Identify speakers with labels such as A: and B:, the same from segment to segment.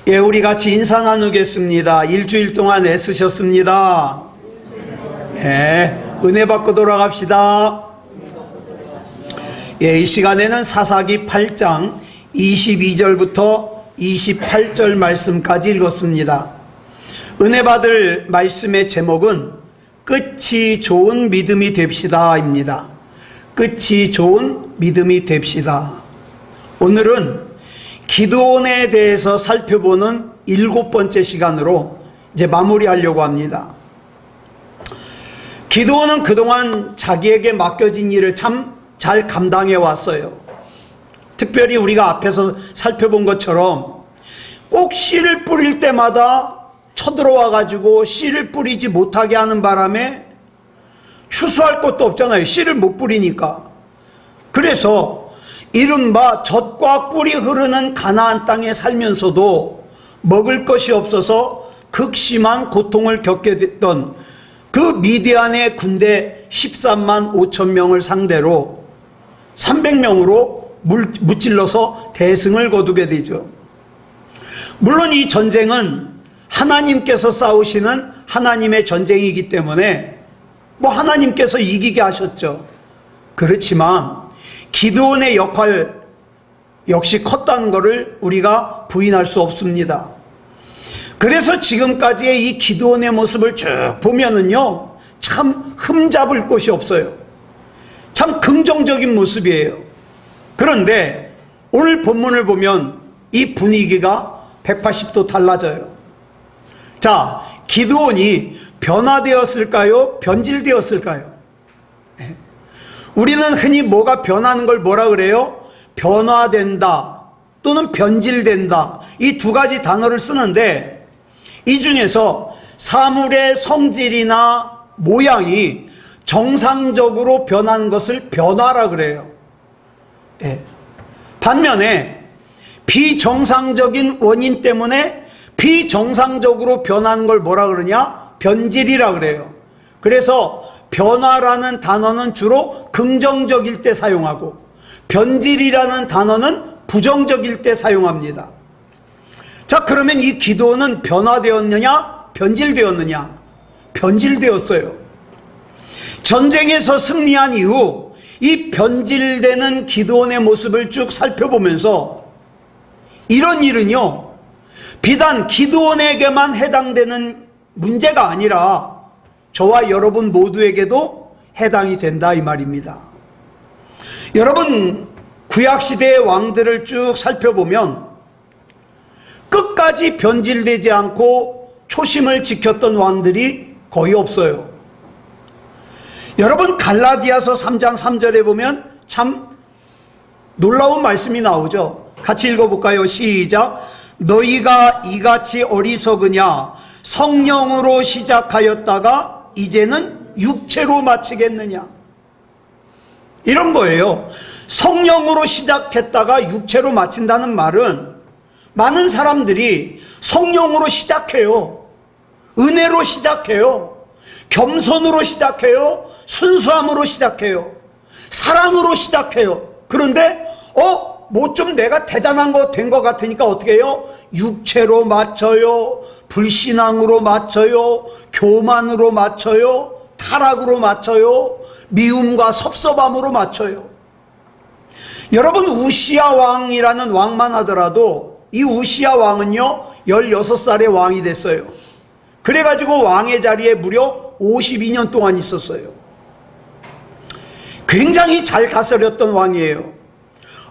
A: 예, 우리 같이 인사 나누겠습니다. 일주일 동안 애쓰셨습니다. 예, 은혜 받고 돌아갑시다. 예, 이 시간에는 사사기 8장 22절부터 28절 말씀까지 읽었습니다. 은혜 받을 말씀의 제목은 끝이 좋은 믿음이 됩시다입니다. 끝이 좋은 믿음이 됩시다. 오늘은 기드온에 대해서 살펴보는 7번째 시간으로 이제 마무리하려고 합니다. 기드온은 그동안 자기에게 맡겨진 일을 참 잘 감당해 왔어요. 특별히 우리가 앞에서 살펴본 것처럼 꼭 씨를 뿌릴 때마다 쳐들어와 가지고 씨를 뿌리지 못하게 하는 바람에 추수할 것도 없잖아요. 씨를 못 뿌리니까. 그래서 이른바 젖과 꿀이 흐르는 가나안 땅에 살면서도 먹을 것이 없어서 극심한 고통을 겪게 됐던 그 미디안의 군대 13만 5천 명을 상대로 300명으로 무찔러서 대승을 거두게 되죠. 물론 이 전쟁은 하나님께서 싸우시는 하나님의 전쟁이기 때문에 하나님께서 이기게 하셨죠. 그렇지만 기드온의 역할 역시 컸다는 것을 우리가 부인할 수 없습니다. 그래서 지금까지의 이 기드온의 모습을 쭉 보면은요, 참 흠잡을 곳이 없어요. 참 긍정적인 모습이에요. 그런데 오늘 본문을 보면 이 분위기가 180도 달라져요. 자, 기드온이 변화되었을까요? 변질되었을까요? 우리는 흔히 뭐가 변하는 걸 뭐라 그래요? 변화된다 또는 변질된다, 이 두 가지 단어를 쓰는데 이 중에서 사물의 성질이나 모양이 정상적으로 변하는 것을 변화라 그래요. 예. 반면에 비정상적인 원인 때문에 비정상적으로 변하는 걸 뭐라 그러냐? 변질이라 그래요. 그래서 변화라는 단어는 주로 긍정적일 때 사용하고 변질이라는 단어는 부정적일 때 사용합니다. 자, 그러면 이 기드온은 변화되었느냐? 변질되었느냐? 변질되었어요. 전쟁에서 승리한 이후 이 변질되는 기드온의 모습을 쭉 살펴보면서 이런 일은요, 비단 기드온에게만 해당되는 문제가 아니라 저와 여러분 모두에게도 해당이 된다 이 말입니다. 여러분, 구약시대의 왕들을 쭉 살펴보면 끝까지 변질되지 않고 초심을 지켰던 왕들이 거의 없어요. 여러분, 갈라디아서 3장 3절에 보면 참 놀라운 말씀이 나오죠. 같이 읽어볼까요? 시작. 너희가 이같이 어리석으냐? 성령으로 시작하였다가 이제는 육체로 마치겠느냐? 이런 거예요. 성령으로 시작했다가 육체로 마친다는 말은 많은 사람들이 성령으로 시작해요. 은혜로 시작해요. 겸손으로 시작해요. 순수함으로 시작해요. 사랑으로 시작해요. 그런데 뭐 좀 내가 대단한 거 된 것 같으니까 어떻게 해요? 육체로 맞춰요. 불신앙으로 맞춰요. 교만으로 맞춰요. 타락으로 맞춰요. 미움과 섭섭함으로 맞춰요. 여러분, 우시야 왕이라는 왕만 하더라도 이 우시야 왕은요 16살의 왕이 됐어요. 그래가지고 왕의 자리에 무려 52년 동안 있었어요. 굉장히 잘 다스렸던 왕이에요.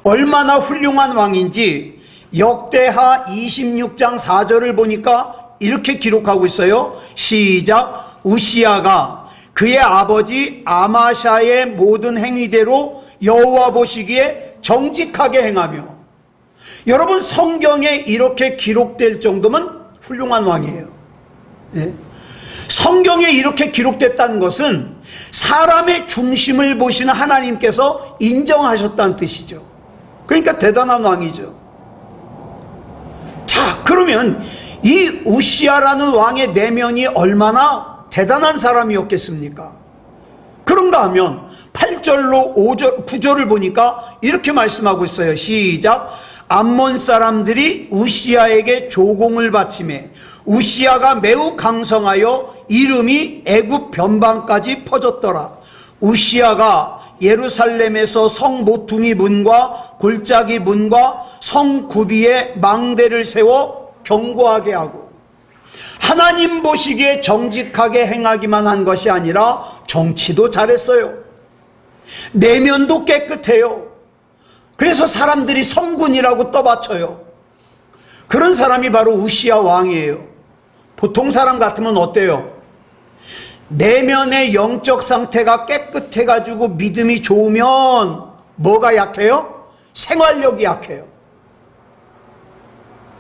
A: 얼마나 훌륭한 왕인지 역대하 26장 4절을 보니까 이렇게 기록하고 있어요. 시작. 우시야가 그의 아버지 아마샤의 모든 행위대로 여호와 보시기에 정직하게 행하며. 여러분, 성경에 이렇게 기록될 정도면 훌륭한 왕이에요. 네? 성경에 이렇게 기록됐다는 것은 사람의 중심을 보시는 하나님께서 인정하셨다는 뜻이죠. 그러니까 대단한 왕이죠. 자, 그러면 이 우시야라는 왕의 내면이 얼마나 대단한 사람이었겠습니까? 그런가 하면 8절로 9절을 보니까 이렇게 말씀하고 있어요. 시작. 암몬 사람들이 우시아에게 조공을 바치매 우시아가 매우 강성하여 이름이 애굽 변방까지 퍼졌더라. 우시아가 예루살렘에서 성 모퉁이 문과 골짜기 문과 성 구비에 망대를 세워 경고하게 하고, 하나님 보시기에 정직하게 행하기만 한 것이 아니라 정치도 잘했어요. 내면도 깨끗해요. 그래서 사람들이 성군이라고 떠받쳐요. 그런 사람이 바로 우시아 왕이에요. 보통 사람 같으면 어때요? 내면의 영적 상태가 깨끗해가지고 믿음이 좋으면 뭐가 약해요? 생활력이 약해요.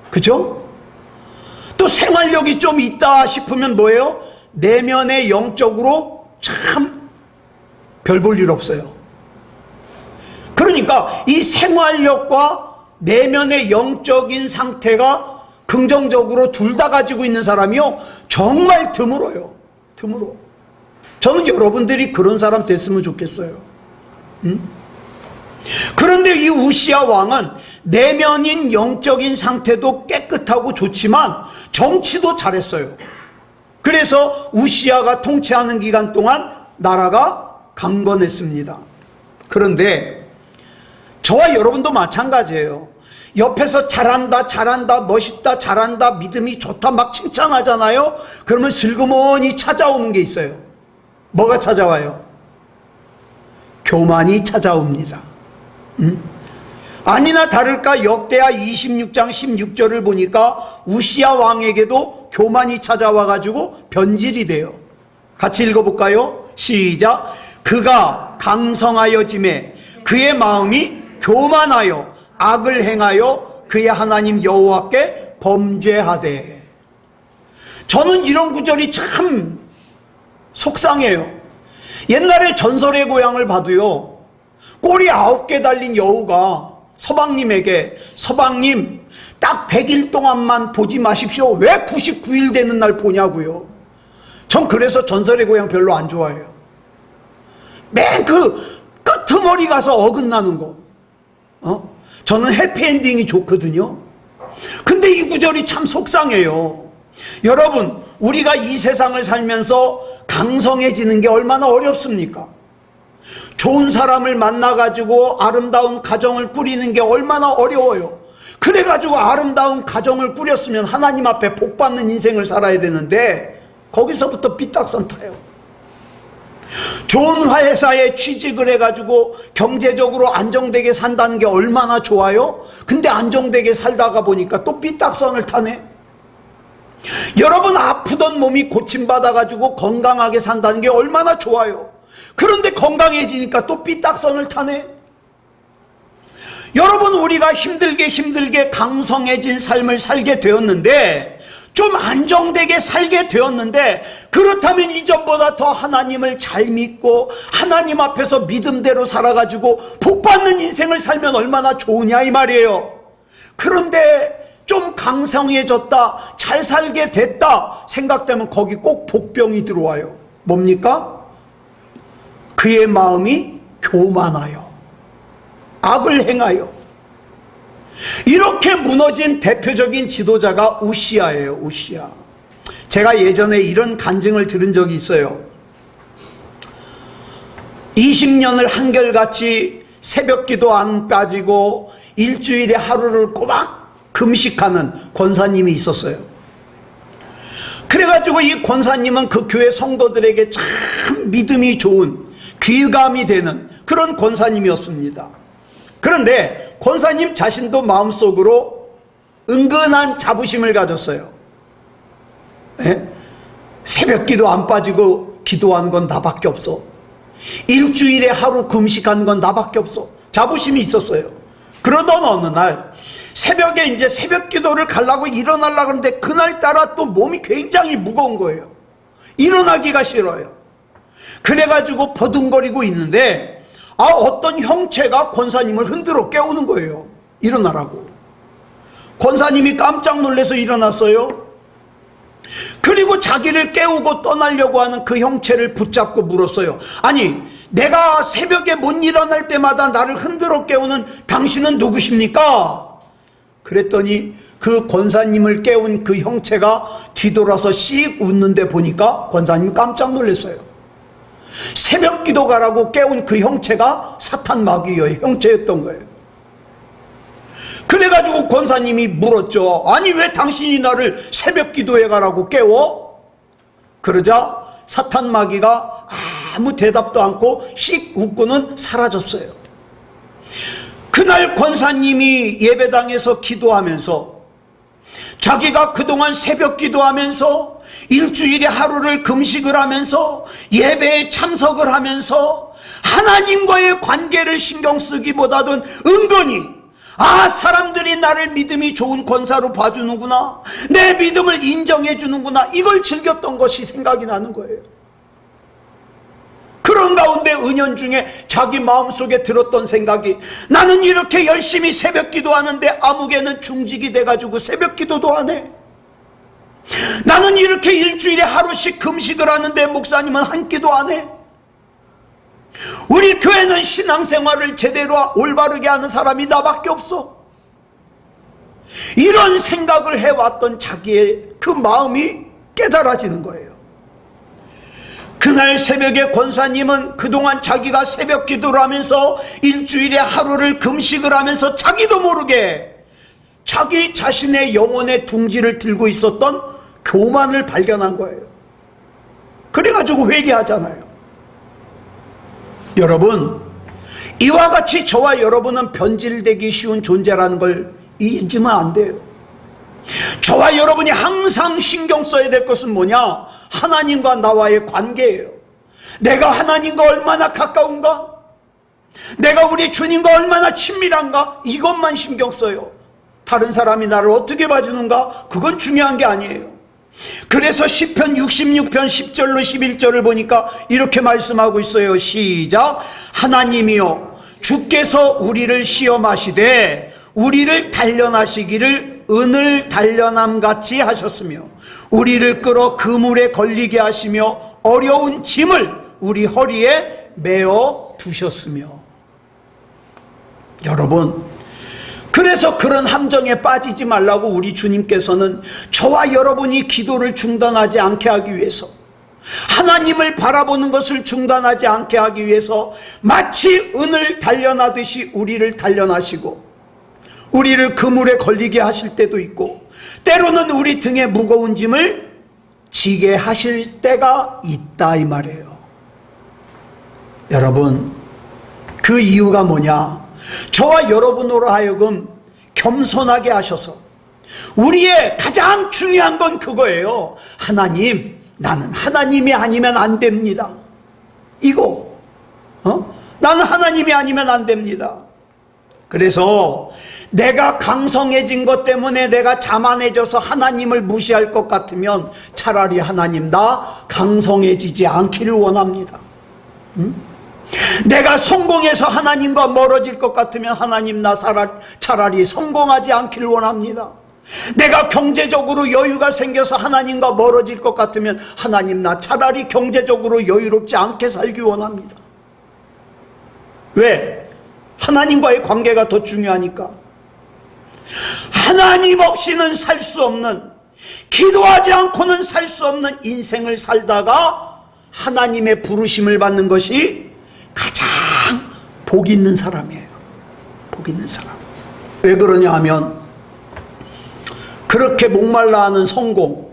A: 그죠? 또 생활력이 좀 있다 싶으면 뭐예요? 내면의 영적으로 참 별 볼 일 없어요. 그러니까 이 생활력과 내면의 영적인 상태가 긍정적으로 둘 다 가지고 있는 사람이요, 정말 드물어요. 드물어. 저는 여러분들이 그런 사람 됐으면 좋겠어요. 그런데 이 우시아 왕은 내면인 영적인 상태도 깨끗하고 좋지만 정치도 잘했어요. 그래서 우시아가 통치하는 기간 동안 나라가 강건했습니다. 그런데 저와 여러분도 마찬가지예요. 옆에서 잘한다, 잘한다, 멋있다, 잘한다, 믿음이 좋다 막 칭찬하잖아요. 그러면 슬그머니 찾아오는 게 있어요. 뭐가 찾아와요? 교만이 찾아옵니다. 아니나 다를까 역대하 26장 16절을 보니까 우시아 왕에게도 교만이 찾아와가지고 변질이 돼요. 같이 읽어볼까요? 시작. 그가 강성하여짐에 그의 마음이 교만하여 악을 행하여 그의 하나님 여호와께 범죄하되. 저는 이런 구절이 참 속상해요. 옛날에 전설의 고향을 봐도요, 꼬리 9개 달린 여우가 서방님에게, 서방님 딱 100일 동안만 보지 마십시오. 왜 99일 되는 날 보냐고요. 전 그래서 전설의 고향 별로 안 좋아해요. 맨 그 끄트머리 가서 어긋나는 거. 저는 해피엔딩이 좋거든요. 근데 이 구절이 참 속상해요. 여러분, 우리가 이 세상을 살면서 강성해지는 게 얼마나 어렵습니까? 좋은 사람을 만나가지고 아름다운 가정을 꾸리는 게 얼마나 어려워요. 그래가지고 아름다운 가정을 꾸렸으면 하나님 앞에 복받는 인생을 살아야 되는데 거기서부터 삐딱선 타요. 좋은 회사에 취직을 해가지고 경제적으로 안정되게 산다는 게 얼마나 좋아요? 근데 안정되게 살다가 보니까 또 삐딱선을 타네. 여러분, 아프던 몸이 고침받아가지고 건강하게 산다는 게 얼마나 좋아요? 그런데 건강해지니까 또 삐딱선을 타네. 여러분, 우리가 힘들게 강성해진 삶을 살게 되었는데, 좀 안정되게 살게 되었는데, 그렇다면 이전보다 더 하나님을 잘 믿고 하나님 앞에서 믿음대로 살아가지고 복받는 인생을 살면 얼마나 좋으냐 이 말이에요. 그런데 좀 강성해졌다, 잘 살게 됐다 생각되면 거기 꼭 복병이 들어와요. 뭡니까? 그의 마음이 교만하여 악을 행하여. 이렇게 무너진 대표적인 지도자가 우시아예요. 우시아. 제가 예전에 이런 간증을 들은 적이 있어요. 20년을 한결같이 새벽기도 안 빠지고 일주일에 하루를 꼬박 금식하는 권사님이 있었어요. 그래가지고 이 권사님은 그 교회 성도들에게 참 믿음이 좋은, 귀감이 되는 그런 권사님이었습니다. 그런데 권사님 자신도 마음속으로 은근한 자부심을 가졌어요. 새벽기도 안 빠지고 기도하는 건 나밖에 없어. 일주일에 하루 금식하는 건 나밖에 없어. 자부심이 있었어요. 그러던 어느 날 새벽에 이제 새벽기도를 가려고 일어나려고 하는데 그날따라 또 몸이 굉장히 무거운 거예요. 일어나기가 싫어요. 그래가지고 버둥거리고 있는데 어떤 형체가 권사님을 흔들어 깨우는 거예요. 일어나라고. 권사님이 깜짝 놀라서 일어났어요. 그리고 자기를 깨우고 떠나려고 하는 그 형체를 붙잡고 물었어요. 아니, 내가 새벽에 못 일어날 때마다 나를 흔들어 깨우는 당신은 누구십니까? 그랬더니 그 권사님을 깨운 그 형체가 뒤돌아서 씩 웃는데 보니까 권사님 깜짝 놀랐어요. 새벽 기도 가라고 깨운 그 형체가 사탄 마귀의 형체였던 거예요. 그래가지고 권사님이 물었죠. 아니 왜 당신이 나를 새벽 기도에 가라고 깨워? 그러자 사탄 마귀가 아무 대답도 않고 씩 웃고는 사라졌어요. 그날 권사님이 예배당에서 기도하면서 자기가 그동안 새벽 기도하면서 일주일에 하루를 금식을 하면서 예배에 참석을 하면서 하나님과의 관계를 신경 쓰기보다는 은근히 사람들이 나를 믿음이 좋은 권사로 봐주는구나, 내 믿음을 인정해 주는구나, 이걸 즐겼던 것이 생각이 나는 거예요. 그런 가운데 은연중에 자기 마음속에 들었던 생각이, 나는 이렇게 열심히 새벽 기도하는데 아무개는 중직이 돼가지고 새벽 기도도 안 해. 나는 이렇게 일주일에 하루씩 금식을 하는데 목사님은 한 끼도 안 해. 우리 교회는 신앙생활을 제대로 올바르게 하는 사람이 나밖에 없어. 이런 생각을 해왔던 자기의 그 마음이 깨달아지는 거예요. 그날 새벽에 권사님은 그동안 자기가 새벽 기도를 하면서 일주일에 하루를 금식을 하면서 자기도 모르게 자기 자신의 영혼의 둥지를 들고 있었던 교만을 발견한 거예요. 그래가지고 회개하잖아요. 여러분, 이와 같이 저와 여러분은 변질되기 쉬운 존재라는 걸 잊으면 안 돼요. 저와 여러분이 항상 신경 써야 될 것은 뭐냐? 하나님과 나와의 관계예요. 내가 하나님과 얼마나 가까운가? 내가 우리 주님과 얼마나 친밀한가? 이것만 신경 써요. 다른 사람이 나를 어떻게 봐주는가? 그건 중요한 게 아니에요. 그래서 시편 66편 10절로 11절을 보니까 이렇게 말씀하고 있어요. 시작. 하나님이여, 주께서 우리를 시험하시되 우리를 단련하시기를 은을 단련함같이 하셨으며 우리를 끌어 그물에 걸리게 하시며 어려운 짐을 우리 허리에 메어 두셨으며. 여러분, 그래서 그런 함정에 빠지지 말라고 우리 주님께서는 저와 여러분이 기도를 중단하지 않게 하기 위해서, 하나님을 바라보는 것을 중단하지 않게 하기 위해서 마치 은을 단련하듯이 우리를 단련하시고 우리를 그물에 걸리게 하실 때도 있고, 때로는 우리 등에 무거운 짐을 지게 하실 때가 있다, 이 말이에요. 여러분, 그 이유가 뭐냐? 저와 여러분으로 하여금 겸손하게 하셔서, 우리의 가장 중요한 건 그거예요. 하나님, 나는 하나님이 아니면 안 됩니다. 이거 나는 하나님이 아니면 안 됩니다. 그래서 내가 강성해진 것 때문에 내가 자만해져서 하나님을 무시할 것 같으면 차라리 하나님, 나 강성해지지 않기를 원합니다. 내가 성공해서 하나님과 멀어질 것 같으면 하나님, 나 차라리 성공하지 않기를 원합니다. 내가 경제적으로 여유가 생겨서 하나님과 멀어질 것 같으면 하나님, 나 차라리 경제적으로 여유롭지 않게 살기 원합니다. 왜? 하나님과의 관계가 더 중요하니까. 하나님 없이는 살 수 없는, 기도하지 않고는 살 수 없는 인생을 살다가 하나님의 부르심을 받는 것이 가장 복 있는 사람이에요. 복 있는 사람. 왜 그러냐 하면, 그렇게 목말라 하는 성공,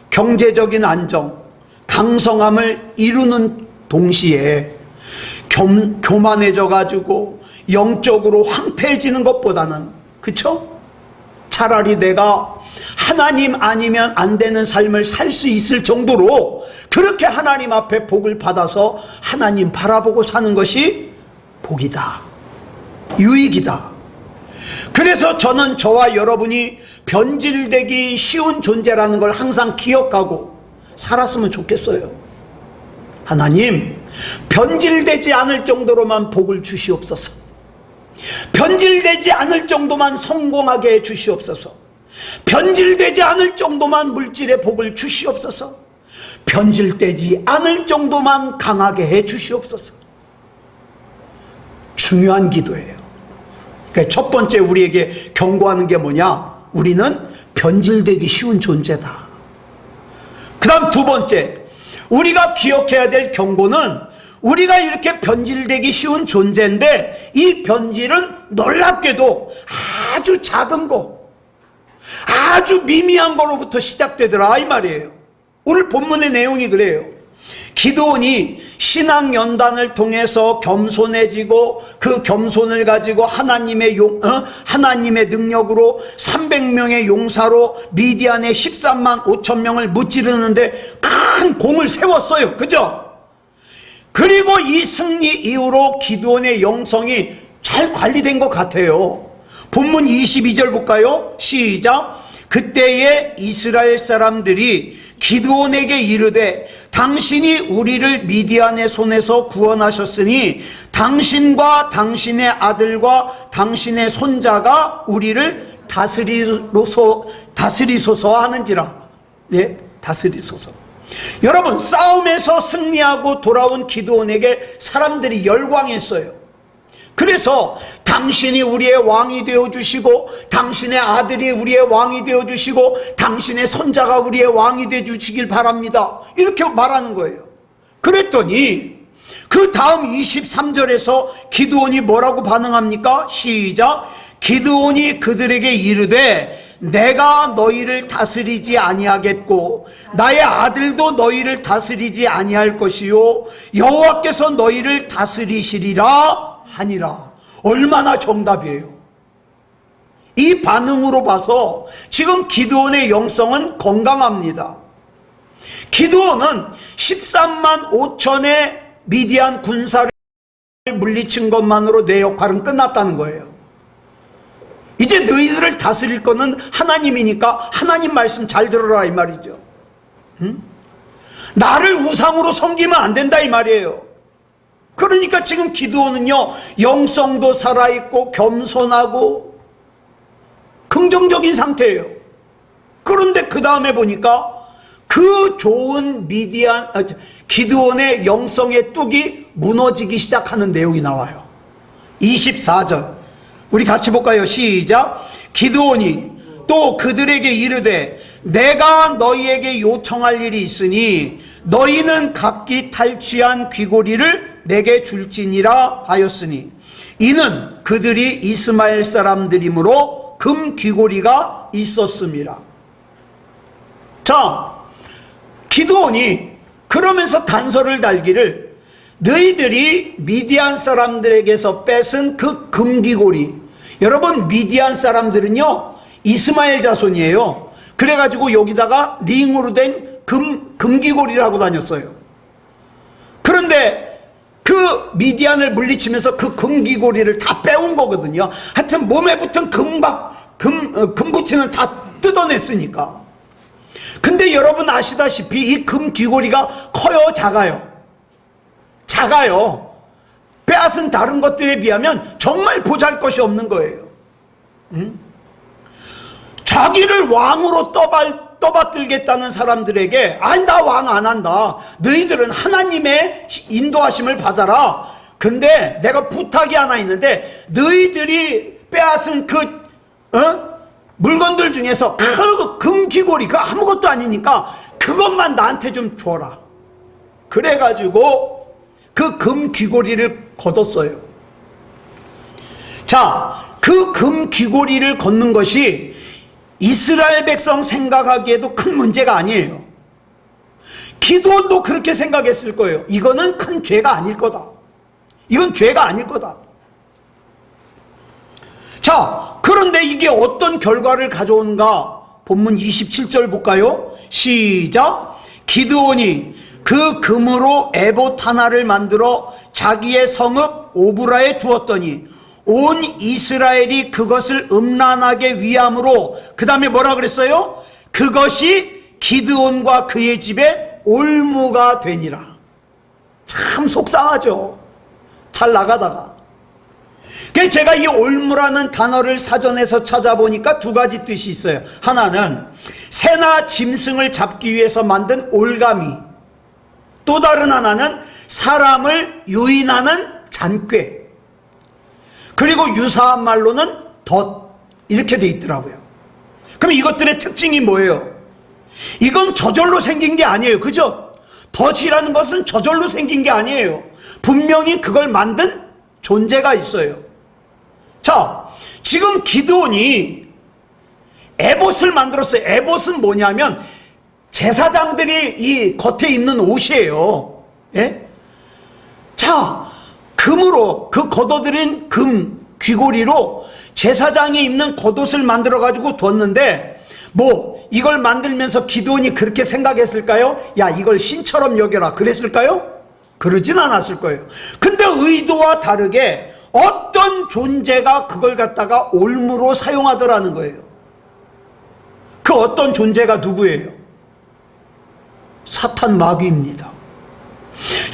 A: 경제적인 안정, 강성함을 이루는 동시에 교만해져 가지고 영적으로 황폐해지는 것보다는, 그쵸? 차라리 내가 하나님 아니면 안 되는 삶을 살 수 있을 정도로 그렇게 하나님 앞에 복을 받아서 하나님 바라보고 사는 것이 복이다, 유익이다. 그래서 저는 저와 여러분이 변질되기 쉬운 존재라는 걸 항상 기억하고 살았으면 좋겠어요. 하나님, 변질되지 않을 정도로만 복을 주시옵소서. 변질되지 않을 정도만 성공하게 해 주시옵소서. 변질되지 않을 정도만 물질의 복을 주시옵소서. 변질되지 않을 정도만 강하게 해 주시옵소서. 중요한 기도예요. 그러니까 첫 번째 우리에게 경고하는 게 뭐냐? 우리는 변질되기 쉬운 존재다. 그 다음 두 번째, 우리가 기억해야 될 경고는 우리가 이렇게 변질되기 쉬운 존재인데 이 변질은 놀랍게도 아주 작은 거, 아주 미미한 거로부터 시작되더라 이 말이에요. 오늘 본문의 내용이 그래요. 기드온이 신앙연단을 통해서 겸손해지고 그 겸손을 가지고 하나님의 능력으로 300명의 용사로 미디안의 13만 5천 명을 무찌르는데 큰 공을 세웠어요. 그죠? 그리고 이 승리 이후로 기드온의 영성이 잘 관리된 것 같아요. 본문 22절 볼까요? 시작. 그때에 이스라엘 사람들이 기드온에게 이르되 당신이 우리를 미디안의 손에서 구원하셨으니 당신과 당신의 아들과 당신의 손자가 우리를 다스리소서 하는지라. 예, 다스리소서. 여러분, 싸움에서 승리하고 돌아온 기드온에게 사람들이 열광했어요. 그래서 당신이 우리의 왕이 되어주시고 당신의 아들이 우리의 왕이 되어주시고 당신의 손자가 우리의 왕이 되어주시길 바랍니다, 이렇게 말하는 거예요. 그랬더니 그 다음 23절에서 기드온이 뭐라고 반응합니까? 시작. 기드온이 그들에게 이르되 내가 너희를 다스리지 아니하겠고 나의 아들도 너희를 다스리지 아니할 것이요 여호와께서 너희를 다스리시리라 하니라. 얼마나 정답이에요. 이 반응으로 봐서 지금 기드온의 영성은 건강합니다. 기드온은 13만 5천의 미디안 군사를 물리친 것만으로 내 역할은 끝났다는 거예요. 이제 너희들을 다스릴 거는 하나님이니까 하나님 말씀 잘 들어라 이 말이죠. 나를 우상으로 섬기면 안 된다 이 말이에요. 그러니까 지금 기드온은요, 영성도 살아있고 겸손하고 긍정적인 상태예요. 그런데 그 다음에 보니까 그 좋은 기드온의 영성의 뚝이 무너지기 시작하는 내용이 나와요. 24절 우리 같이 볼까요? 시작. 기드온이 또 그들에게 이르되 내가 너희에게 요청할 일이 있으니 너희는 각기 탈취한 귀고리를 내게 줄지니라 하였으니 이는 그들이 이스마엘 사람들이므로 금 귀고리가 있었습니다. 자, 기드온이 그러면서 단서를 달기를 너희들이 미디안 사람들에게서 뺏은 그 금귀고리, 여러분 미디안 사람들은요 이스마엘 자손이에요. 그래가지고 여기다가 링으로 된 금귀고리를 하고 다녔어요. 그런데 그 미디안을 물리치면서 그 금귀고리를 다 빼온 거거든요. 하여튼 몸에 붙은 금붙이는 다 뜯어냈으니까. 근데 여러분 아시다시피 이 금귀고리가 커요, 작아요? 작아요. 빼앗은 다른 것들에 비하면 정말 보잘것이 없는 거예요. 자기를 왕으로 떠받들겠다는 사람들에게 아니 나 왕 안 한다, 너희들은 하나님의 인도하심을 받아라. 근데 내가 부탁이 하나 있는데 너희들이 빼앗은 물건들 중에서 그 금귀고리 그 아무것도 아니니까 그것만 나한테 좀 줘라. 그래가지고 그 금귀고리를 거뒀어요. 자, 그 금귀고리를 걷는 것이 이스라엘 백성 생각하기에도 큰 문제가 아니에요. 기드온도 그렇게 생각했을 거예요. 이거는 큰 죄가 아닐 거다. 이건 죄가 아닐 거다. 자, 그런데 이게 어떤 결과를 가져오는가? 본문 27절 볼까요? 시작. 기드온이 그 금으로 에봇 하나를 만들어 자기의 성읍 오브라에 두었더니 온 이스라엘이 그것을 음란하게 위함으로, 그 다음에 뭐라 그랬어요? 그것이 기드온과 그의 집에 올무가 되니라. 참 속상하죠. 잘 나가다가. 그래서 제가 이 올무라는 단어를 사전에서 찾아보니까 두 가지 뜻이 있어요. 하나는 새나 짐승을 잡기 위해서 만든 올가미, 또 다른 하나는 사람을 유인하는 잔꾀. 그리고 유사한 말로는 덧, 이렇게 돼 있더라고요. 그럼 이것들의 특징이 뭐예요? 이건 저절로 생긴 게 아니에요. 그죠? 덫이라는 것은 저절로 생긴 게 아니에요. 분명히 그걸 만든 존재가 있어요. 자, 지금 기드온이 에봇을 만들었어요. 에봇은 뭐냐면 제사장들이 이 겉에 입는 옷이에요. 예? 자, 금으로, 그 걷어들인 금 귀고리로 제사장이 입는 겉옷을 만들어 가지고 뒀는데, 뭐 이걸 만들면서 기드온이 그렇게 생각했을까요? 야, 이걸 신처럼 여겨라 그랬을까요? 그러진 않았을 거예요. 근데 의도와 다르게 어떤 존재가 그걸 갖다가 올무로 사용하더라는 거예요. 그 어떤 존재가 누구예요? 사탄 마귀입니다.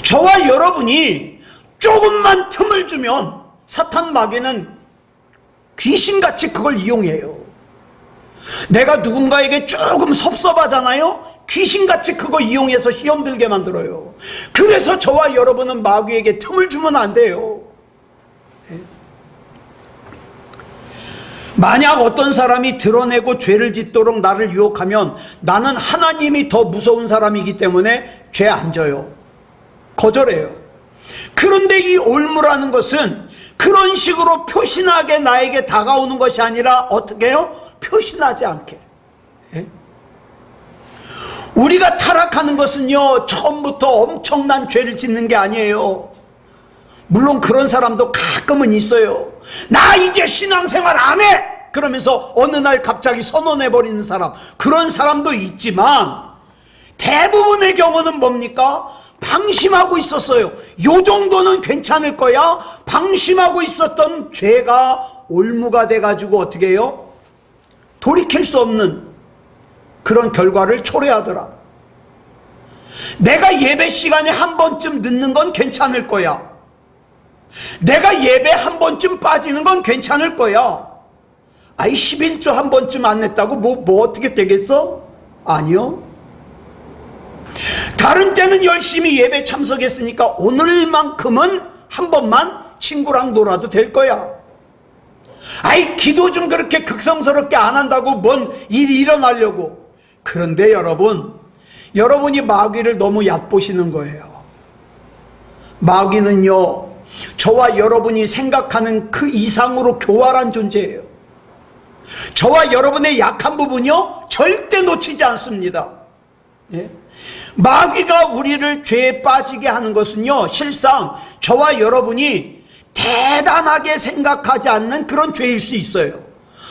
A: 저와 여러분이 조금만 틈을 주면 사탄 마귀는 귀신같이 그걸 이용해요. 내가 누군가에게 조금 섭섭하잖아요? 귀신같이 그거 이용해서 시험 들게 만들어요. 그래서 저와 여러분은 마귀에게 틈을 주면 안 돼요. 만약 어떤 사람이 드러내고 죄를 짓도록 나를 유혹하면 나는 하나님이 더 무서운 사람이기 때문에 죄 안 져요. 거절해요. 그런데 이 올무라는 것은 그런 식으로 표신하게 나에게 다가오는 것이 아니라 어떻게 해요? 표신하지 않게. 예? 우리가 타락하는 것은요, 처음부터 엄청난 죄를 짓는 게 아니에요. 물론 그런 사람도 가끔은 있어요. 나 이제 신앙생활 안 해! 그러면서 어느 날 갑자기 선언해버리는 사람, 그런 사람도 있지만 대부분의 경우는 뭡니까? 방심하고 있었어요. 요 정도는 괜찮을 거야. 방심하고 있었던 죄가 올무가 돼가지고 어떻게 해요? 돌이킬 수 없는 그런 결과를 초래하더라. 내가 예배 시간에 한 번쯤 늦는 건 괜찮을 거야. 내가 예배 한 번쯤 빠지는 건 괜찮을 거야. 아이 11조 한 번쯤 안 냈다고 뭐 어떻게 되겠어? 아니요. 다른 때는 열심히 예배 참석했으니까 오늘만큼은 한 번만 친구랑 놀아도 될 거야. 아이 기도 좀 그렇게 극성스럽게 안 한다고 뭔 일이 일어나려고. 그런데 여러분이 마귀를 너무 얕보시는 거예요. 마귀는요, 저와 여러분이 생각하는 그 이상으로 교활한 존재예요. 저와 여러분의 약한 부분요 절대 놓치지 않습니다. 예? 마귀가 우리를 죄에 빠지게 하는 것은요, 실상 저와 여러분이 대단하게 생각하지 않는 그런 죄일 수 있어요.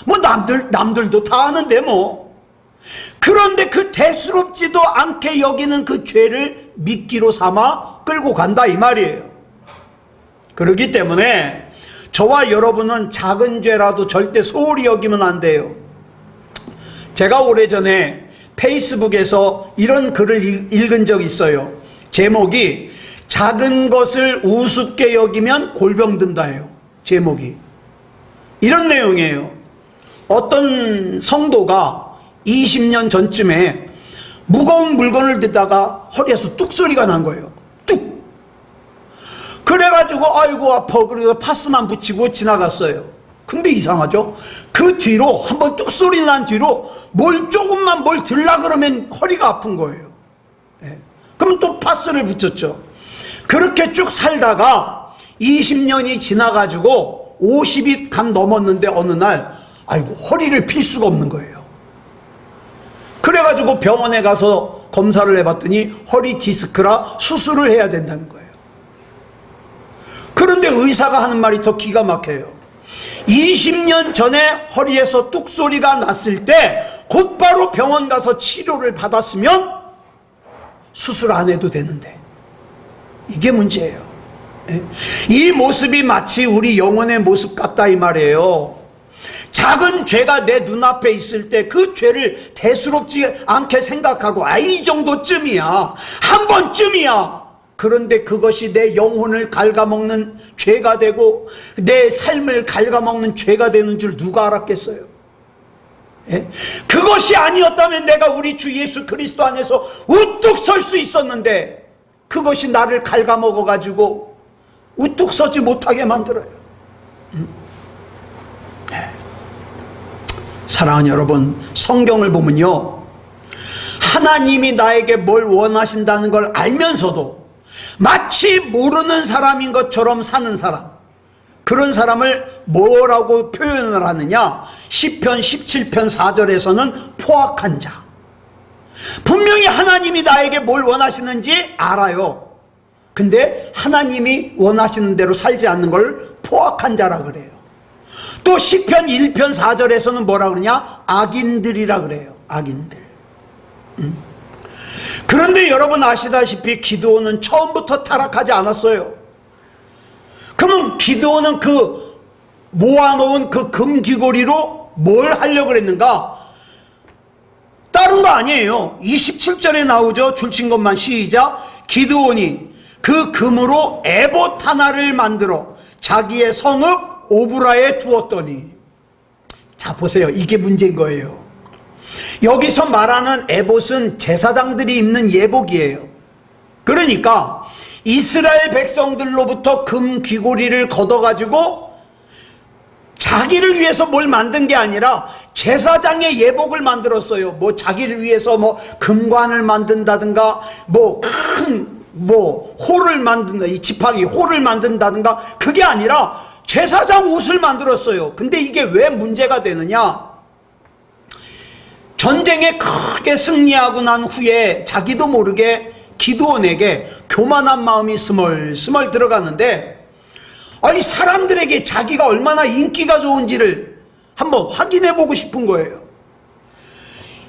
A: 뭐 남들도 다 아는데 뭐. 그런데 그 대수롭지도 않게 여기는 그 죄를 미끼로 삼아 끌고 간다 이 말이에요. 그렇기 때문에 저와 여러분은 작은 죄라도 절대 소홀히 여기면 안 돼요. 제가 오래전에 페이스북에서 이런 글을 읽은 적이 있어요. 제목이 작은 것을 우습게 여기면 골병 든다예요. 제목이 이런 내용이에요. 어떤 성도가 20년 전쯤에 무거운 물건을 들다가 허리에서 뚝 소리가 난 거예요. 뚝. 그래가지고 아이고 아파. 그래서 파스만 붙이고 지나갔어요. 근데 이상하죠? 그 뒤로 한번 뚝 소리 난 뒤로 조금만 뭘 들라 그러면 허리가 아픈 거예요. 네. 그럼 또 파스를 붙였죠. 그렇게 쭉 살다가 20년이 지나가지고 50이 간 넘었는데 어느 날 아이고 허리를 필 수가 없는 거예요. 그래가지고 병원에 가서 검사를 해봤더니 허리 디스크라 수술을 해야 된다는 거예요. 그런데 의사가 하는 말이 더 기가 막혀요. 20년 전에 허리에서 뚝소리가 났을 때 곧바로 병원 가서 치료를 받았으면 수술 안 해도 되는데, 이게 문제예요. 이 모습이 마치 우리 영혼의 모습 같다 이 말이에요. 작은 죄가 내 눈앞에 있을 때 그 죄를 대수롭지 않게 생각하고 이 정도쯤이야, 한 번쯤이야. 그런데 그것이 내 영혼을 갉아먹는 죄가 되고 내 삶을 갉아먹는 죄가 되는 줄 누가 알았겠어요? 예? 그것이 아니었다면 내가 우리 주 예수 그리스도 안에서 우뚝 설 수 있었는데 그것이 나를 갉아먹어가지고 우뚝 서지 못하게 만들어요. 사랑하는 여러분, 성경을 보면요, 하나님이 나에게 뭘 원하신다는 걸 알면서도 마치 모르는 사람인 것처럼 사는 사람, 그런 사람을 뭐라고 표현을 하느냐? 시편 17편 4절에서는 포악한 자. 분명히 하나님이 나에게 뭘 원하시는지 알아요. 근데 하나님이 원하시는 대로 살지 않는 걸 포악한 자라 그래요. 또 시편 1편 4절에서는 뭐라 그러냐? 악인들이라 그래요. 악인들. 그런데 여러분 아시다시피 기드온은 처음부터 타락하지 않았어요. 그러면 기드온은 그 모아놓은 그 금귀고리로 뭘 하려고 그랬는가? 다른 거 아니에요. 27절에 나오죠. 줄친 것만 시작. 기드온이 그 금으로 에봇 하나를 만들어 자기의 성읍 오브라에 두었더니, 자 보세요. 이게 문제인 거예요. 여기서 말하는 에봇은 제사장들이 입는 예복이에요. 그러니까 이스라엘 백성들로부터 금 귀고리를 걷어가지고 자기를 위해서 뭘 만든 게 아니라 제사장의 예복을 만들었어요. 뭐 자기를 위해서 뭐 금관을 만든다든가 뭐 큰 홀을 만든다, 이 지팡이 홀을 만든다든가, 그게 아니라 제사장 옷을 만들었어요. 근데 이게 왜 문제가 되느냐? 전쟁에 크게 승리하고 난 후에 자기도 모르게 기드온에게 교만한 마음이 스멀스멀 들어갔는데, 아니 사람들에게 자기가 얼마나 인기가 좋은지를 한번 확인해 보고 싶은 거예요.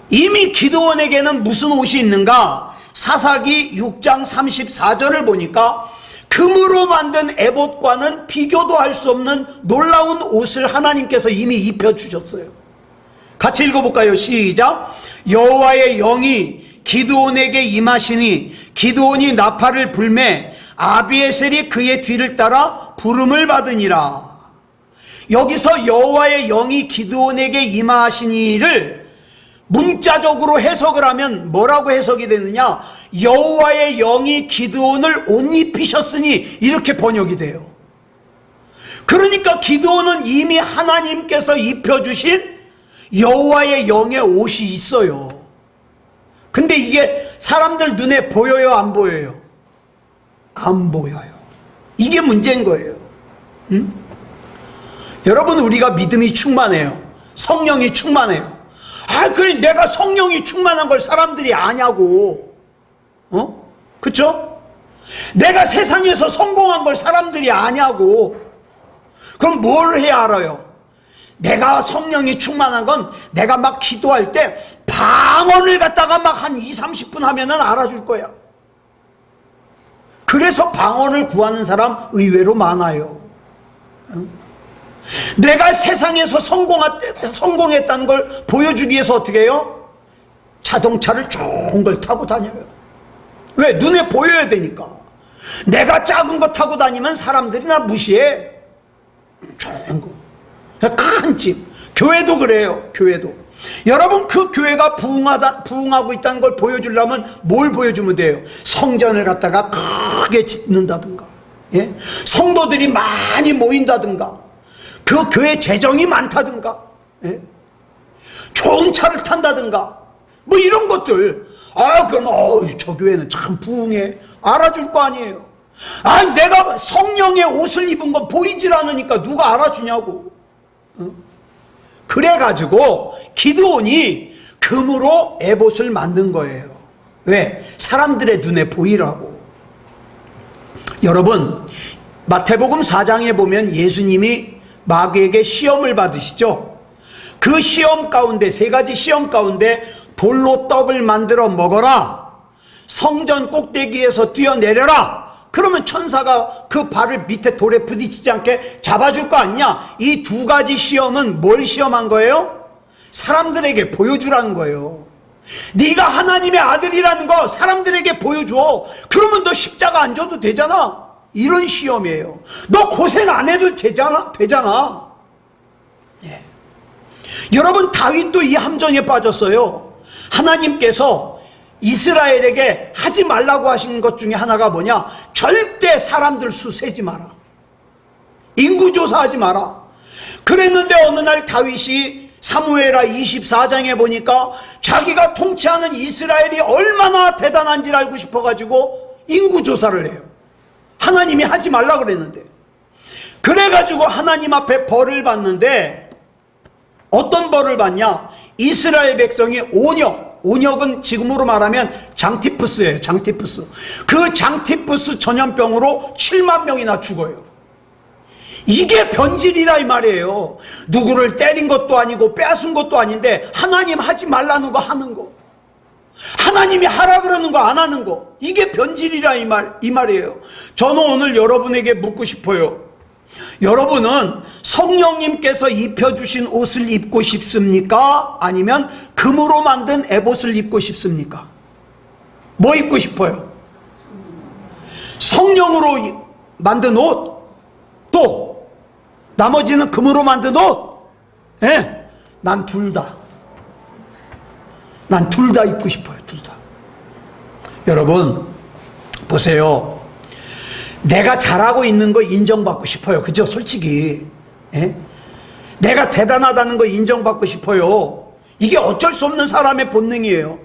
A: 이미 기드온에게는 무슨 옷이 있는가? 사사기 6장 34절을 보니까 금으로 만든 에봇과는 비교도 할 수 없는 놀라운 옷을 하나님께서 이미 입혀주셨어요. 같이 읽어볼까요? 시작. 여호와의 영이 기드온에게 임하시니 기드온이 나팔을 불매 아비에셀이 그의 뒤를 따라 부름을 받으니라. 여기서 여호와의 영이 기드온에게 임하시니를 문자적으로 해석을 하면 뭐라고 해석이 되느냐? 여호와의 영이 기드온을 옷 입히셨으니, 이렇게 번역이 돼요. 그러니까 기드온은 이미 하나님께서 입혀주신 여호와의 영의 옷이 있어요. 근데 이게 사람들 눈에 보여요, 안 보여요? 안 보여요. 이게 문제인 거예요. 여러분, 우리가 믿음이 충만해요. 성령이 충만해요. 아, 그래, 내가 성령이 충만한 걸 사람들이 아냐고. 그쵸? 내가 세상에서 성공한 걸 사람들이 아냐고. 그럼 뭘 해야 알아요? 내가 성령이 충만한 건 내가 막 기도할 때 방언을 갖다가 막 한 20-30분 하면은 알아줄 거야. 그래서 방언을 구하는 사람 의외로 많아요. 내가 세상에서 성공했다는 걸 보여주기 위해서 어떻게 해요? 자동차를 좋은 걸 타고 다녀요. 왜? 눈에 보여야 되니까. 내가 작은 거 타고 다니면 사람들이 나 무시해. 좋은 거. 큰 집. 교회도 그래요. 교회도. 여러분, 그 교회가 부흥하고 있다는 걸 보여주려면 뭘 보여주면 돼요? 성전을 갖다가 크게 짓는다든가, 예? 성도들이 많이 모인다든가, 그 교회 재정이 많다든가, 예? 좋은 차를 탄다든가, 뭐 이런 것들. 아, 그럼 저 교회는 참 부흥해. 알아줄 거 아니에요. 아, 내가 성령의 옷을 입은 거 보이질 않으니까 누가 알아주냐고. 그래가지고 기드온이 금으로 에봇을 만든 거예요. 왜? 사람들의 눈에 보이라고. 여러분, 마태복음 4장에 보면 예수님이 마귀에게 시험을 받으시죠. 그 시험 가운데, 3가지 시험 가운데 돌로 떡을 만들어 먹어라, 성전 꼭대기에서 뛰어내려라, 그러면 천사가 그 발을 밑에 돌에 부딪히지 않게 잡아줄 거 아니냐. 이 2가지 시험은 뭘 시험한 거예요? 사람들에게 보여주라는 거예요. 네가 하나님의 아들이라는 거 사람들에게 보여줘. 그러면 너 십자가 안 져도 되잖아. 이런 시험이에요. 너 고생 안 해도 되잖아. 예. 여러분, 다윗도 이 함정에 빠졌어요. 하나님께서 이스라엘에게 하지 말라고 하신 것 중에 하나가 뭐냐? 절대 사람들 수 세지 마라. 인구조사하지 마라. 그랬는데 어느 날 다윗이 사무엘하 24장에 보니까 자기가 통치하는 이스라엘이 얼마나 대단한지를 알고 싶어가지고 인구조사를 해요. 하나님이 하지 말라 그랬는데. 그래가지고 하나님 앞에 벌을 받는데 어떤 벌을 받냐? 이스라엘 백성이 온역은 지금으로 말하면 장티푸스예요. 장티푸스. 그 장티푸스 전염병으로 7만 명이나 죽어요. 이게 변질이라 이 말이에요. 누구를 때린 것도 아니고 빼앗은 것도 아닌데 하나님 하지 말라는 거 하는 거, 하나님이 하라 그러는 거 안 하는 거, 이게 변질이라 이 말이에요. 저는 오늘 여러분에게 묻고 싶어요. 여러분은 성령님께서 입혀주신 옷을 입고 싶습니까? 아니면 금으로 만든 에봇을 입고 싶습니까? 뭐 입고 싶어요? 성령으로 만든 옷, 또 나머지는 금으로 만든 옷. 예? 난 둘 다. 난 둘 다 입고 싶어요. 둘 다. 여러분 보세요. 내가 잘하고 있는 거 인정받고 싶어요. 그죠? 솔직히. 예? 내가 대단하다는 거 인정받고 싶어요. 이게 어쩔 수 없는 사람의 본능이에요.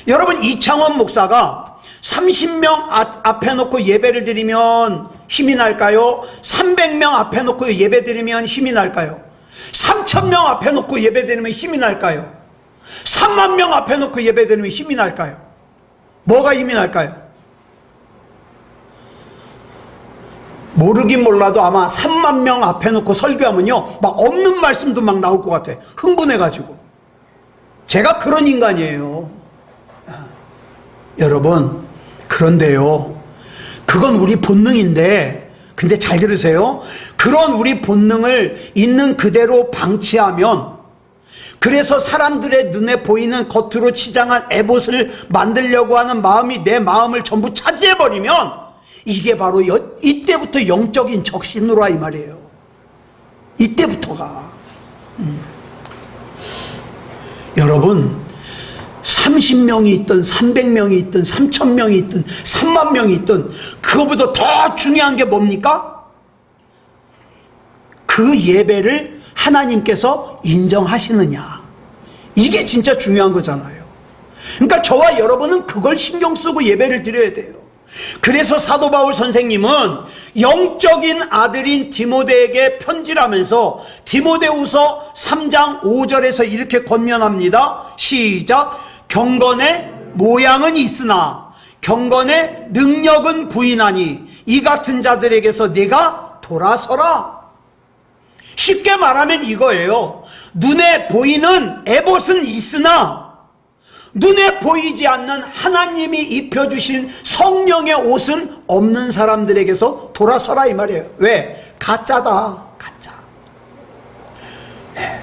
A: 여러분, 이창원 목사가 30명 앞에 놓고 예배를 드리면 힘이 날까요? 300명 앞에 놓고 예배 드리면 힘이 날까요? 3,000명 앞에 놓고 예배 드리면 힘이 날까요? 3만 명 앞에 놓고 예배 드리면 힘이 날까요? 뭐가 힘이 날까요? 모르긴 몰라도 아마 3만 명 앞에 놓고 설교하면요, 막 없는 말씀도 막 나올 것 같아. 흥분해가지고. 제가 그런 인간이에요. 여러분, 그런데요, 그건 우리 본능인데, 근데 잘 들으세요. 그런 우리 본능을 있는 그대로 방치하면, 그래서 사람들의 눈에 보이는 겉으로 치장한 에봇을 만들려고 하는 마음이 내 마음을 전부 차지해버리면, 이게 바로 이때부터 영적인 적신호라 이 말이에요. 이때부터가. 여러분, 30명이 있든 300명이 있든 3,000명이 있든 3만 명이 있든 그거보다 더 중요한 게 뭡니까? 그 예배를 하나님께서 인정하시느냐. 이게 진짜 중요한 거잖아요. 그러니까 저와 여러분은 그걸 신경 쓰고 예배를 드려야 돼요. 그래서 사도 바울 선생님은 영적인 아들인 디모데에게 편지를 하면서 디모데후서 3장 5절에서 이렇게 권면합니다. 시작. 경건의 모양은 있으나 경건의 능력은 부인하니 이 같은 자들에게서 네가 돌아서라. 쉽게 말하면 이거예요. 눈에 보이는 에봇은 있으나 눈에 보이지 않는 하나님이 입혀주신 성령의 옷은 없는 사람들에게서 돌아서라 이 말이에요. 왜? 가짜다. 가짜. 네.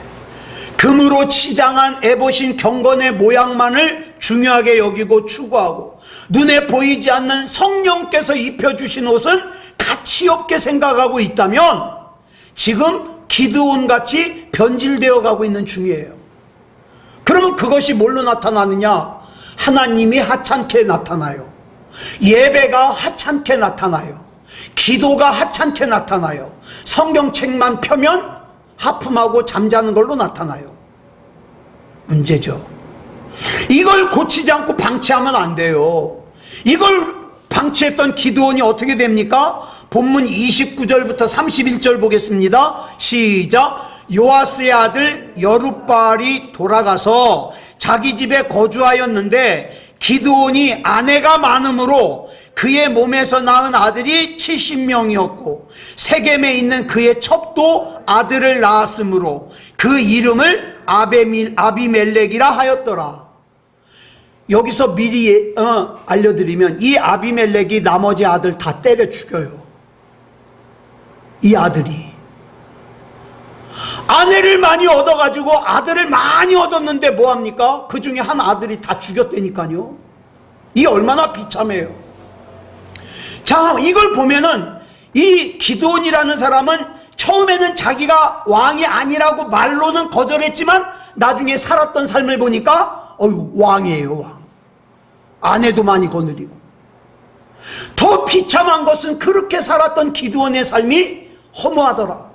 A: 금으로 치장한 에봇인 경건의 모양만을 중요하게 여기고 추구하고 눈에 보이지 않는 성령께서 입혀주신 옷은 가치 없게 생각하고 있다면 지금 기드온같이 변질되어 가고 있는 중이에요. 그러면 그것이 뭘로 나타나느냐? 하나님이 하찮게 나타나요. 예배가 하찮게 나타나요. 기도가 하찮게 나타나요. 성경책만 펴면 하품하고 잠자는 걸로 나타나요. 문제죠. 이걸 고치지 않고 방치하면 안 돼요. 이걸 방치했던 기드온이 어떻게 됩니까? 본문 29절부터 31절 보겠습니다. 시작. 요아스의 아들 여룻바알이 돌아가서 자기 집에 거주하였는데 기드온이 아내가 많으므로 그의 몸에서 낳은 아들이 70명이었고 세겜에 있는 그의 첩도 아들을 낳았으므로 그 이름을 아비멜렉이라 하였더라. 여기서 미리 알려드리면 이 아비멜렉이 나머지 아들 다 때려 죽여요. 이 아들이 아내를 많이 얻어가지고 아들을 많이 얻었는데 뭐합니까? 그 중에 한 아들이 다 죽였다니까요. 이게 얼마나 비참해요. 자, 이걸 보면은 이 기드온이라는 사람은 처음에는 자기가 왕이 아니라고 말로는 거절했지만 나중에 살았던 삶을 보니까 왕이에요. 왕. 아내도 많이 거느리고. 더 비참한 것은 그렇게 살았던 기드온의 삶이 허무하더라.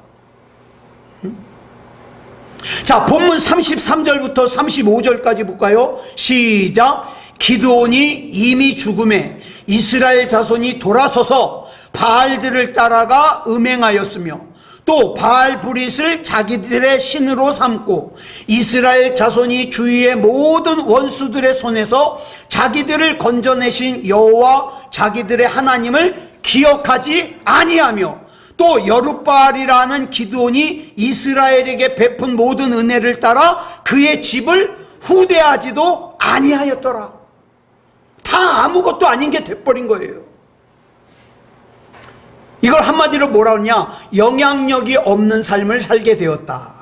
A: 자, 본문 33절부터 35절까지 볼까요? 시작. 기드온이 이미 죽음에 이스라엘 자손이 돌아서서 바알들을 따라가 음행하였으며 또 바알 브릿을 자기들의 신으로 삼고 이스라엘 자손이 주위의 모든 원수들의 손에서 자기들을 건져내신 여호와 자기들의 하나님을 기억하지 아니하며 또 여룻바알이라는 기드온이 이스라엘에게 베푼 모든 은혜를 따라 그의 집을 후대하지도 아니하였더라. 다 아무것도 아닌 게 돼버린 거예요. 이걸 한마디로 뭐라 하냐? 영향력이 없는 삶을 살게 되었다.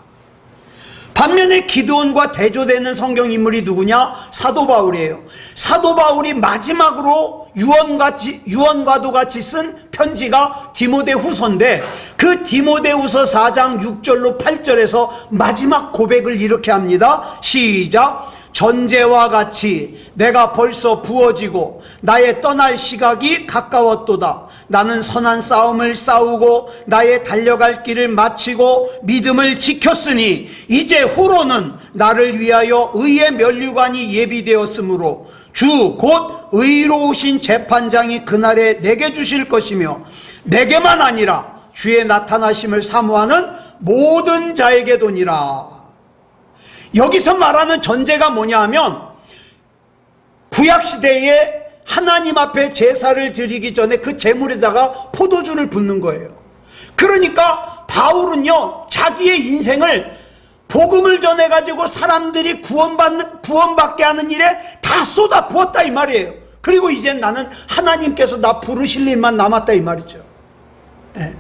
A: 반면에 기드온과 대조되는 성경 인물이 누구냐? 사도 바울이에요. 사도 바울이 마지막으로 유언과도 같이 쓴 편지가 디모데후서인데 그 디모데후서 4장 6절로 8절에서 마지막 고백을 이렇게 합니다. 시작. 전제와 같이 내가 벌써 부어지고 나의 떠날 시각이 가까웠도다. 나는 선한 싸움을 싸우고 나의 달려갈 길을 마치고 믿음을 지켰으니 이제 후로는 나를 위하여 의의 면류관이 예비되었으므로 주 곧 의로우신 재판장이 그날에 내게 주실 것이며 내게만 아니라 주의 나타나심을 사모하는 모든 자에게 도니라. 여기서 말하는 전제가 뭐냐 하면 구약시대에 하나님 앞에 제사를 드리기 전에 그 제물에다가 포도주를 붓는 거예요. 그러니까 바울은요, 자기의 인생을 복음을 전해가지고 사람들이 구원받게 하는 일에 다 쏟아 부었다 이 말이에요. 그리고 이제 나는 하나님께서 나 부르실 일만 남았다 이 말이죠. 네.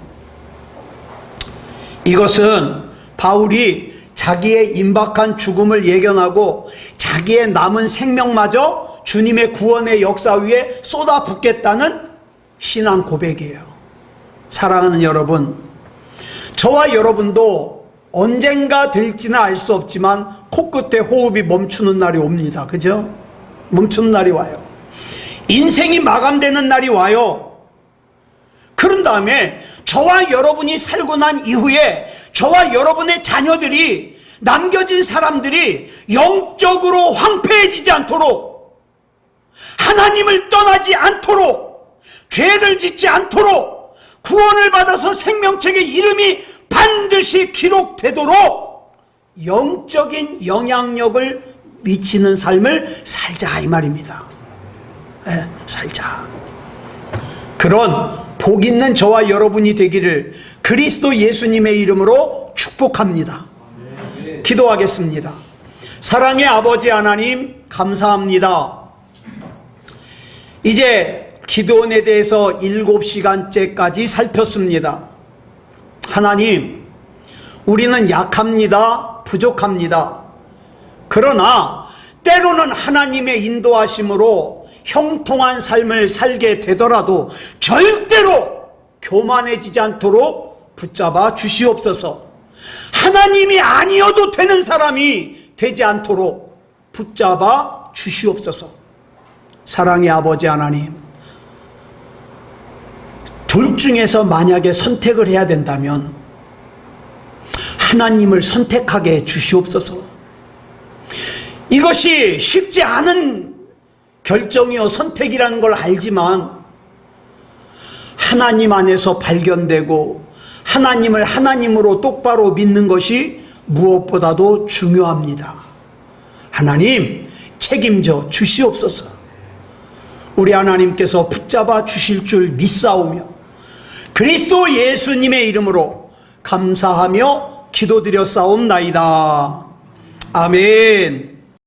A: 이것은 바울이 자기의 임박한 죽음을 예견하고 자기의 남은 생명마저 주님의 구원의 역사 위에 쏟아붓겠다는 신앙 고백이에요. 사랑하는 여러분, 저와 여러분도 언젠가 될지는 알 수 없지만 코끝에 호흡이 멈추는 날이 옵니다. 그죠? 멈추는 날이 와요. 인생이 마감되는 날이 와요. 그런 다음에 저와 여러분이 살고 난 이후에 저와 여러분의 자녀들이, 남겨진 사람들이 영적으로 황폐해지지 않도록, 하나님을 떠나지 않도록, 죄를 짓지 않도록 구원을 받아서 생명책의 이름이 반드시 기록되도록 영적인 영향력을 미치는 삶을 살자 이 말입니다. 네, 살자. 그런 복 있는 저와 여러분이 되기를 그리스도 예수님의 이름으로 축복합니다. 기도하겠습니다. 사랑의 아버지 하나님, 감사합니다. 이제 기도원에 대해서 7시간째까지 살폈습니다. 하나님, 우리는 약합니다. 부족합니다. 그러나 때로는 하나님의 인도하심으로 형통한 삶을 살게 되더라도 절대로 교만해지지 않도록 붙잡아 주시옵소서. 하나님이 아니어도 되는 사람이 되지 않도록 붙잡아 주시옵소서. 사랑의 아버지 하나님, 둘 중에서 만약에 선택을 해야 된다면 하나님을 선택하게 주시옵소서. 이것이 쉽지 않은 결정이요 선택이라는 걸 알지만 하나님 안에서 발견되고 하나님을 하나님으로 똑바로 믿는 것이 무엇보다도 중요합니다. 하나님, 책임져 주시옵소서. 우리 하나님께서 붙잡아 주실 줄 믿사오며 그리스도 예수님의 이름으로 감사하며 기도드렸사옵나이다. 아멘.